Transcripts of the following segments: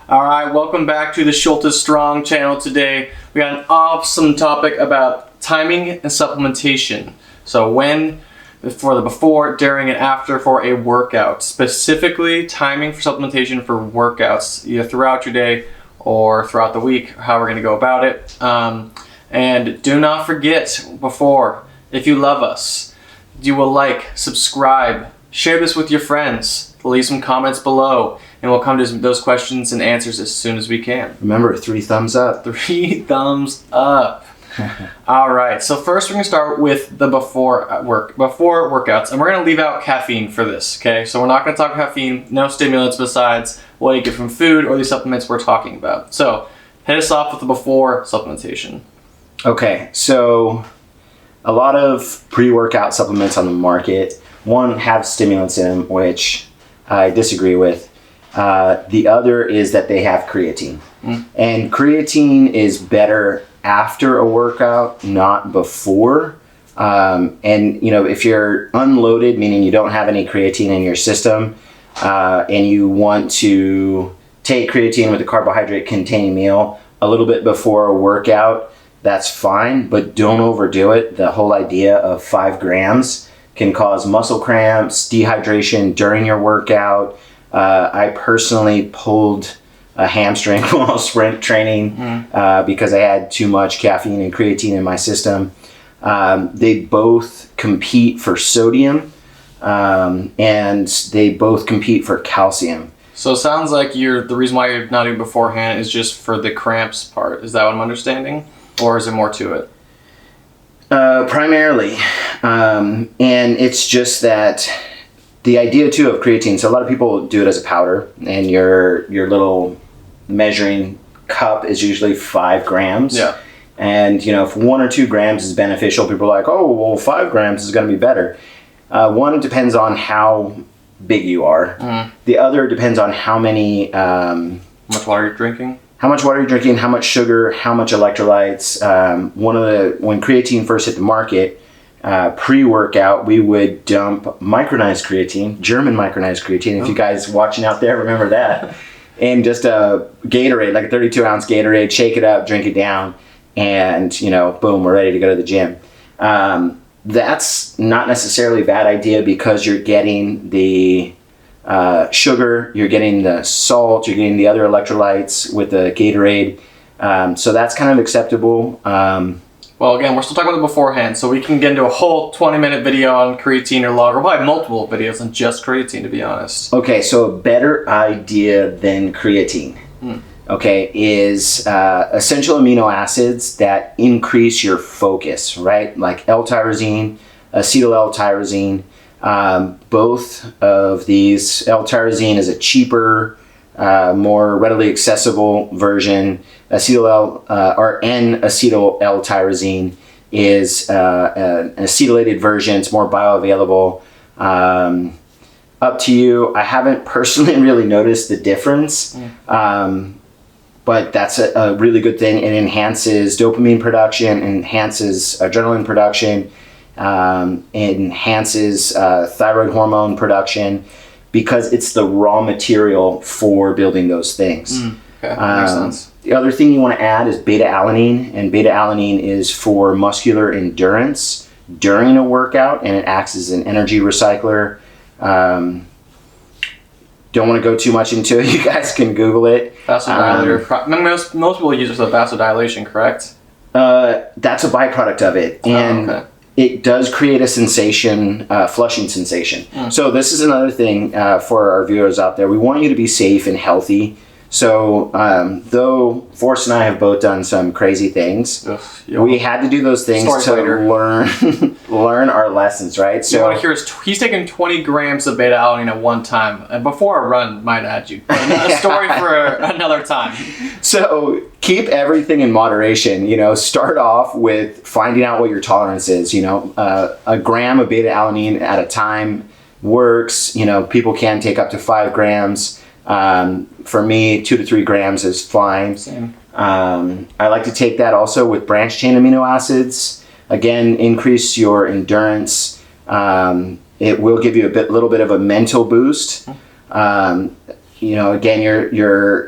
All right, welcome back to the Schultes Strong channel. Today we got an awesome topic about timing and supplementation. So when, for the before, during, and after for a workout. Specifically, timing for supplementation for workouts, either throughout your day or throughout the week, how we're going to go about it. And do not forget, before, if you love us, you will like, subscribe, share this with your friends, leave some comments below, and we'll come to those questions and answers as soon as we can. Remember, 3 thumbs up. 3 thumbs up. All right, so first we're going to start with the before workouts, and we're going to leave out caffeine for this, okay? So we're not going to talk caffeine, no stimulants besides what you get from food or the supplements we're talking about. So hit us off with the before supplementation. Okay, so a lot of pre-workout supplements on the market, one, have stimulants in them, which I disagree with. The other is that they have creatine. And creatine is better after a workout, not before. And if you're unloaded, meaning you don't have any creatine in your system, and you want to take creatine with a carbohydrate containing meal a little bit before a workout, that's fine, but don't overdo it. The whole idea of 5 grams can cause muscle cramps, dehydration during your workout. I personally pulled a hamstring while sprint training because I had too much caffeine and creatine in my system. They both compete for sodium, and they both compete for calcium. So it sounds like the reason why you're not doing beforehand is just for the cramps part. Is that what I'm understanding? Or is there more to it? Primarily. And it's just that the idea too of creatine, so a lot of people do it as a powder, and your little measuring cup is usually 5 grams. Yeah. And if 1 or 2 grams is beneficial, people are like, oh, well, 5 grams is going to be better. One, it depends on how big you are. The other depends on how many... How much water you're drinking? How much water you're drinking, how much sugar, how much electrolytes. When creatine first hit the market, pre-workout, we would dump micronized creatine, German micronized creatine. If you guys watching out there remember that, and just a Gatorade, like a 32-ounce Gatorade, shake it up, drink it down, and boom, we're ready to go to the gym. That's not necessarily a bad idea because you're getting the sugar, you're getting the salt, you're getting the other electrolytes with the Gatorade. So that's kind of acceptable. Well, again, we're still talking about the beforehand, so we can get into a whole 20-minute video on creatine or longer. We'll have multiple videos on just creatine, to be honest. Okay, so a better idea than creatine, okay, is essential amino acids that increase your focus, right? Like L-tyrosine, acetyl-L-tyrosine. Both of these, L-tyrosine is a cheaper, more readily accessible version. N-acetyl-L-tyrosine is an acetylated version. It's more bioavailable. Up to you. I haven't personally really noticed the difference, but that's a really good thing. It enhances dopamine production, enhances adrenaline production, enhances thyroid hormone production, because it's the raw material for building those things. Okay, makes sense. The other thing you want to add is beta-alanine, and beta-alanine is for muscular endurance during a workout, and it acts as an energy recycler. Don't want to go too much into it. You guys can Google it. Vasodilator. Most people use it for vasodilation, correct? That's a byproduct of it. And okay. It does create a sensation, flushing sensation. So this is another thing for our viewers out there. We want you to be safe and healthy. So though Forrest and I have both done some crazy things, we had to do those things to learn our lessons, right? So what I hear is he's taking 20 grams of beta-alanine at one time, and before a run, might add you. A story for another time. So keep everything in moderation. Start off with finding out what your tolerance is. A gram of beta-alanine at a time works. People can take up to 5 grams. For me, 2 to 3 grams is fine. Same. I like to take that also with branched chain amino acids. Again, increase your endurance. It will give you little bit of a mental boost. again,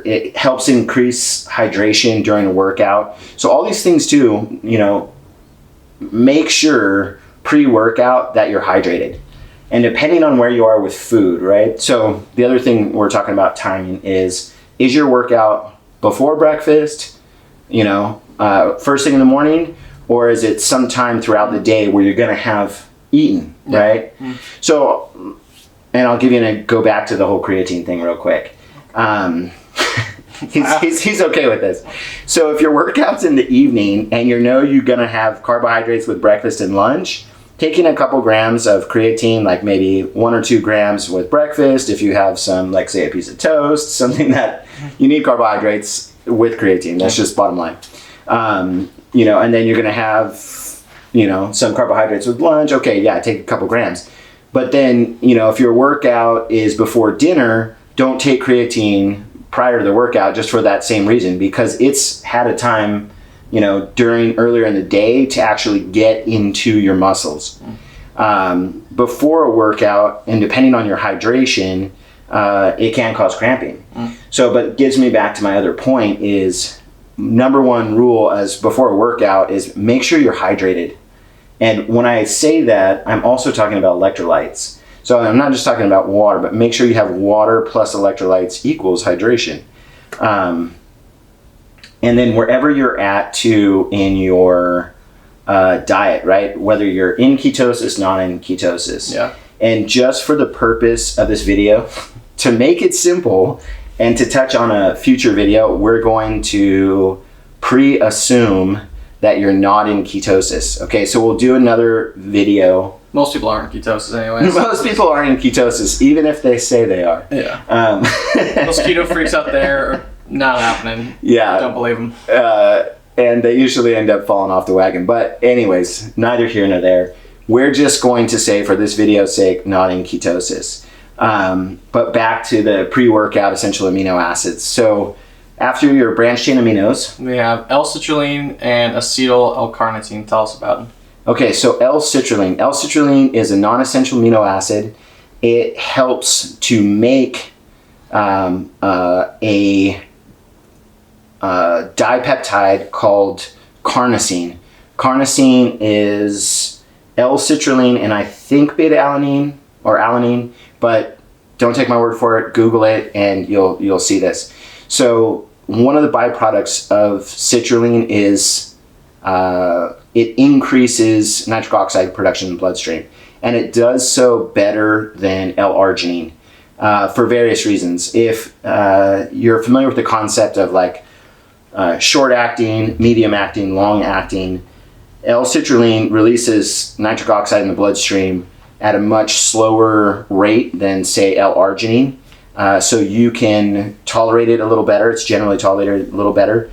it helps increase hydration during a workout. So all these things too, make sure pre-workout that you're hydrated. And depending on where you are with food, right? So the other thing we're talking about timing is your workout before breakfast, first thing in the morning, or is it sometime throughout the day where you're going to have eaten, right? Mm-hmm. So, and I'll give you go back to the whole creatine thing real quick. He's okay with this. So if your workout's in the evening and you're going to have carbohydrates with breakfast and lunch, taking a couple grams of creatine, like maybe 1 or 2 grams with breakfast, if you have some, like say a piece of toast, something that you need carbohydrates with creatine. That's just bottom line. And then you're going to have, some carbohydrates with lunch. Okay, yeah, take a couple grams. But then, if your workout is before dinner, don't take creatine prior to the workout just for that same reason, because it's had a time earlier in the day to actually get into your muscles. Before a workout, and depending on your hydration, it can cause cramping. So, but it gives me back to my other point is, number one rule as before a workout is make sure you're hydrated. And when I say that, I'm also talking about electrolytes. So I'm not just talking about water, but make sure you have water plus electrolytes equals hydration. And then wherever you're at too in your diet, right? Whether you're in ketosis, not in ketosis. Yeah. And just for the purpose of this video, to make it simple and to touch on a future video, we're going to pre-assume that you're not in ketosis. Okay, so we'll do another video. Most people aren't in ketosis anyways. Most people aren't in ketosis, even if they say they are. Yeah. Those keto freaks out there are not happening. Yeah. Don't believe them. And they usually end up falling off the wagon. But anyways, neither here nor there. We're just going to say, for this video's sake, not in ketosis. But back to the pre-workout essential amino acids. So after your branched chain aminos, we have L-citrulline and acetyl L-carnitine. Tell us about them. Okay, so L-citrulline. L-citrulline is a non-essential amino acid. It helps to make a dipeptide called carnosine. Carnosine is L-citrulline and I think beta-alanine or alanine, but don't take my word for it. Google it and you'll see this. So one of the byproducts of citrulline is it increases nitric oxide production in the bloodstream, and it does so better than L-arginine for various reasons. If you're familiar with the concept of like short-acting, medium-acting, long-acting, L-citrulline releases nitric oxide in the bloodstream at a much slower rate than, say, L-arginine. So you can tolerate it a little better. It's generally tolerated a little better.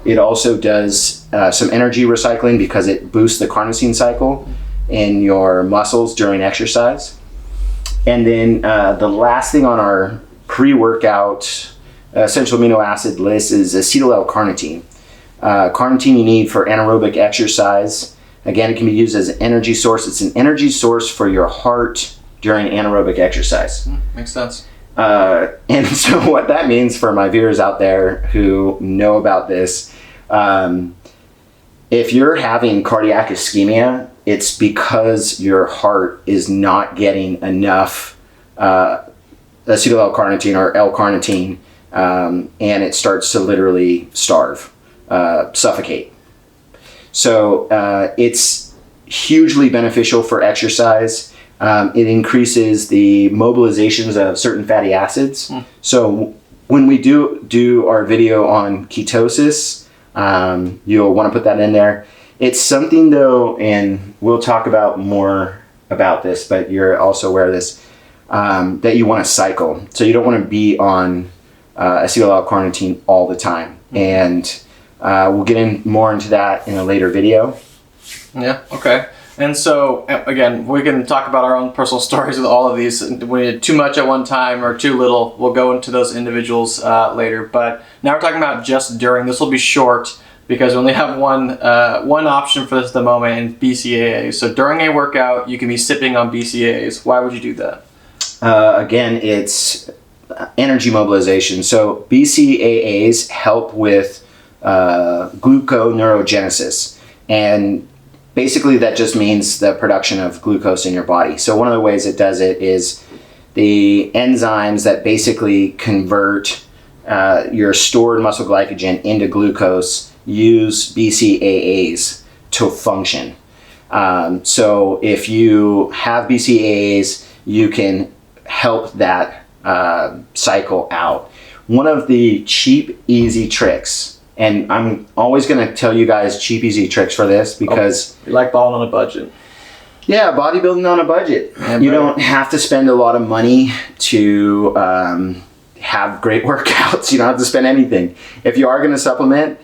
It also does some energy recycling because it boosts the carnosine cycle in your muscles during exercise. And then the last thing on our pre-workout essential amino acid list is acetyl L-carnitine. Carnitine you need for anaerobic exercise. Again, it can be used as an energy source. It's an energy source for your heart during anaerobic exercise. Makes sense. And so what that means for my viewers out there who know about this, if you're having cardiac ischemia, it's because your heart is not getting enough acetyl L-carnitine or L-carnitine, and it starts to literally starve, suffocate. So it's hugely beneficial for exercise. It increases the mobilizations of certain fatty acids. So when we do our video on ketosis, you'll want to put that in there. It's something though, and we'll talk about more about this, but you're also aware of this, that you want to cycle. So you don't want to be on acetyl L-carnitine all the time. And we'll get more into that in a later video. Yeah, okay. And so, again, we can talk about our own personal stories with all of these. We did too much at one time or too little. We'll go into those individuals later. But now we're talking about just during. This will be short because we only have one option for this at the moment, and BCAAs. So during a workout, you can be sipping on BCAAs. Why would you do that? Again, it's energy mobilization. So BCAAs help with gluconeurogenesis, and basically that just means the production of glucose in your body. So one of the ways it does it is the enzymes that basically convert your stored muscle glycogen into glucose use BCAAs to function. So if you have BCAAs, you can help that cycle out. One of the cheap, easy tricks, and I'm always going to tell you guys cheap, easy tricks for this because... We like balling on a budget. Yeah, bodybuilding on a budget. Yeah, you don't have to spend a lot of money to have great workouts. You don't have to spend anything. If you are going to supplement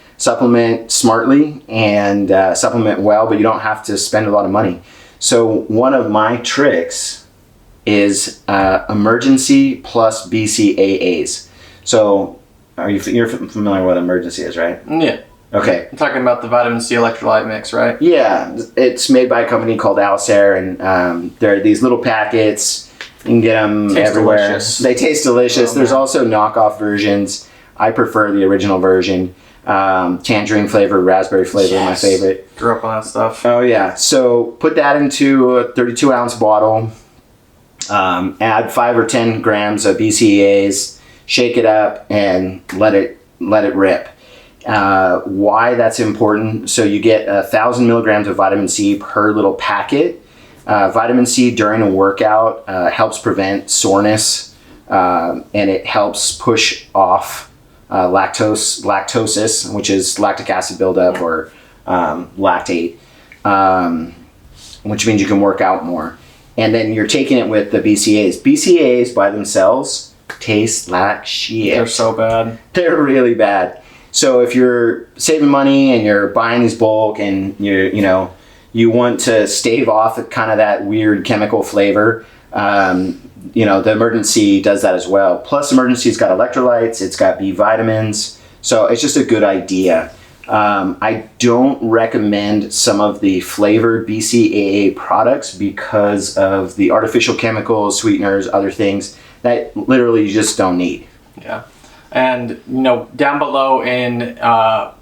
smartly and supplement well, but you don't have to spend a lot of money. So one of my tricks is emergency plus BCAAs. So you're familiar with what emergency is, right? Yeah. Okay. I'm talking about the vitamin C electrolyte mix, right? Yeah, it's made by a company called Alcer, and there are these little packets. You can get them everywhere. Delicious. They taste delicious. There's also knockoff versions. I prefer the original version. Tangerine flavor, raspberry flavor, my favorite. Grew up on that stuff. Oh yeah. So put that into a 32-ounce bottle. Add 5 or 10 grams of BCAAs. Shake it up and let it rip. Why that's important? So you get 1,000 milligrams of vitamin C per little packet. Vitamin C during a workout helps prevent soreness, and it helps push off lactosis, which is lactic acid buildup, or lactate, which means you can work out more. And then you're taking it with the BCAAs. BCAAs by themselves taste like shit. They're so bad. They're really bad. So if you're saving money and you're buying these bulk and you want to stave off kind of that weird chemical flavor, the Emergency does that as well. Plus Emergency's got electrolytes, it's got B vitamins, so it's just a good idea. I don't recommend some of the flavored BCAA products because of the artificial chemicals, sweeteners, other things that literally you just don't need. Yeah. And down below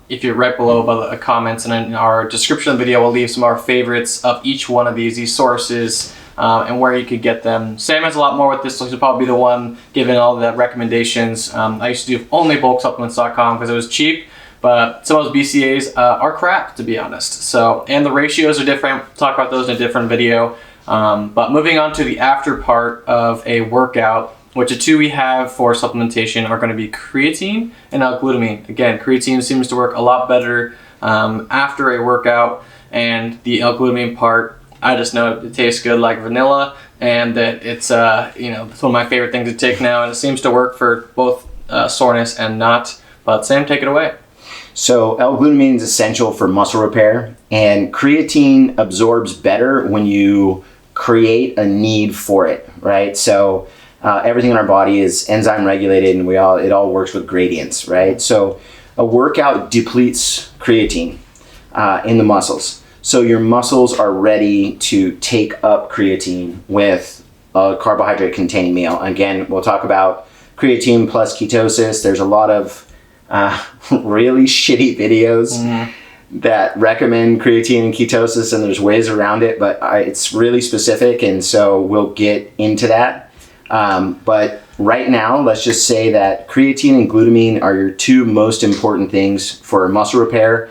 if you're right below by the comments and in our description of the video, we'll leave some of our favorites of each one of these sources and where you could get them. Sam has a lot more with this, so he'll probably be the one giving all the recommendations. I used to do only bulksupplements.com because it was cheap, but some of those BCAAs are crap, to be honest. So, and the ratios are different. We'll talk about those in a different video. But moving on to the after part of a workout, which the two we have for supplementation are going to be creatine and L-glutamine. Again, creatine seems to work a lot better after a workout, and the L-glutamine part, I just know it tastes good like vanilla, and that it's it's one of my favorite things to take now, and it seems to work for both soreness and not. But Sam, take it away. So L-glutamine is essential for muscle repair, and creatine absorbs better when you create a need for it, right? So everything in our body is enzyme regulated, and it all works with gradients, right? So a workout depletes creatine in the muscles. So your muscles are ready to take up creatine with a carbohydrate containing meal. Again, we'll talk about creatine plus ketosis. There's a lot of really shitty videos that recommend creatine and ketosis, and there's ways around it, but it's really specific, and so we'll get into that. But right now, let's just say that creatine and glutamine are your two most important things for muscle repair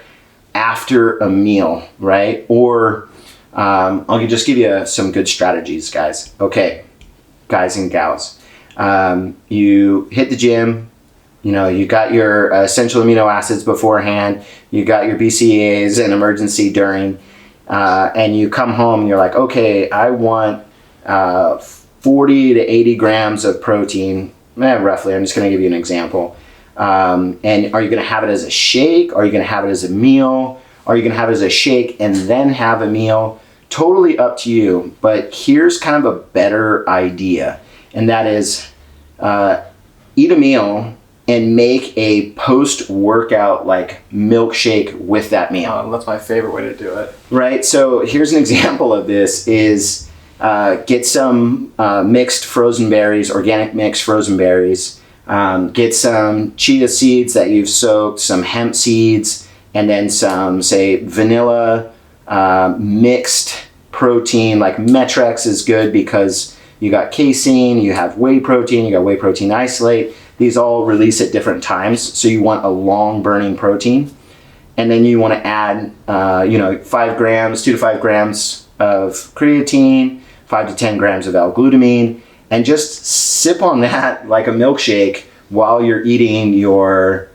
after a meal, right? Or I'll just give you some good strategies, guys. Okay, guys and gals. You hit the gym, you got your essential amino acids beforehand, you got your BCAAs and emergency during, and you come home and you're like, okay, I want 40 to 80 grams of protein, roughly. I'm just going to give you an example. And are you going to have it as a shake? Are you going to have it as a meal? Are you going to have it as a shake and then have a meal? Totally up to you. But here's kind of a better idea, and that is eat a meal and make a post-workout like milkshake with that meal. That's my favorite way to do it. Right? So here's an example of this is Get some mixed frozen berries, organic mixed frozen berries. Get some chia seeds that you've soaked, some hemp seeds, and then some, say, vanilla mixed protein. Like Metrex is good because you got casein, you have whey protein, you got whey protein isolate. These all release at different times, so you want a long burning protein. And then you want to add, 5 grams, 2 to 5 grams of creatine, 5 to 10 grams of L-glutamine, and just sip on that like a milkshake while you're eating your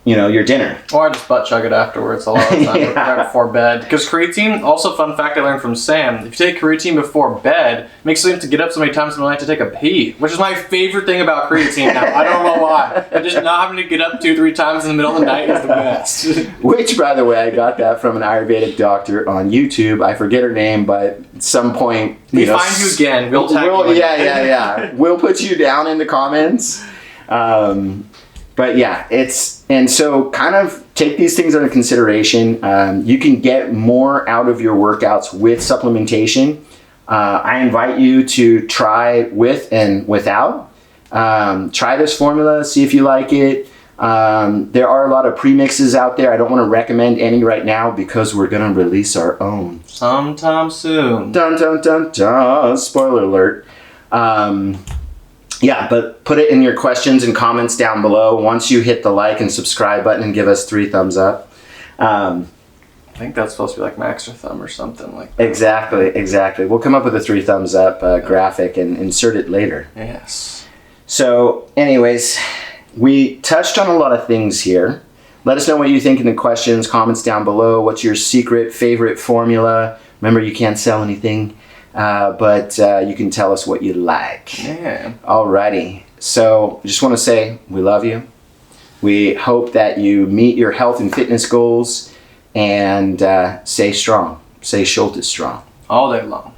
dinner. Or I just butt chug it afterwards a lot of the time, right before bed. Because creatine, also fun fact I learned from Sam, if you take creatine before bed, it makes you have to get up so many times in the night to take a pee, which is my favorite thing about creatine now. I don't know why. Just not having to get up 2-3 times in the middle of the night is the best. Which, by the way, I got that from an Ayurvedic doctor on YouTube. I forget her name, but at some point... We find you again. We'll tag you. Yeah. We'll put you down in the comments. But yeah, and so kind of take these things under consideration. You can get more out of your workouts with supplementation. I invite you to try with and without. Try this formula, see if you like it. There are a lot of premixes out there. I don't want to recommend any right now because we're going to release our own. Sometime soon. Dun, dun, dun, dun. Spoiler alert. Yeah, but put it in your questions and comments down below once you hit the like and subscribe button and give us 3 thumbs up. I think that's supposed to be like my extra thumb or something like that. Exactly. We'll come up with a 3 thumbs up graphic and insert it later. Yes. So anyways, we touched on a lot of things here. Let us know what you think in the questions, comments down below. What's your secret favorite formula? Remember, you can't sell anything. But you can tell us what you like. Yeah. Alrighty. So just want to say we love you. We hope that you meet your health and fitness goals and stay strong. Stay Schultes strong. All day long.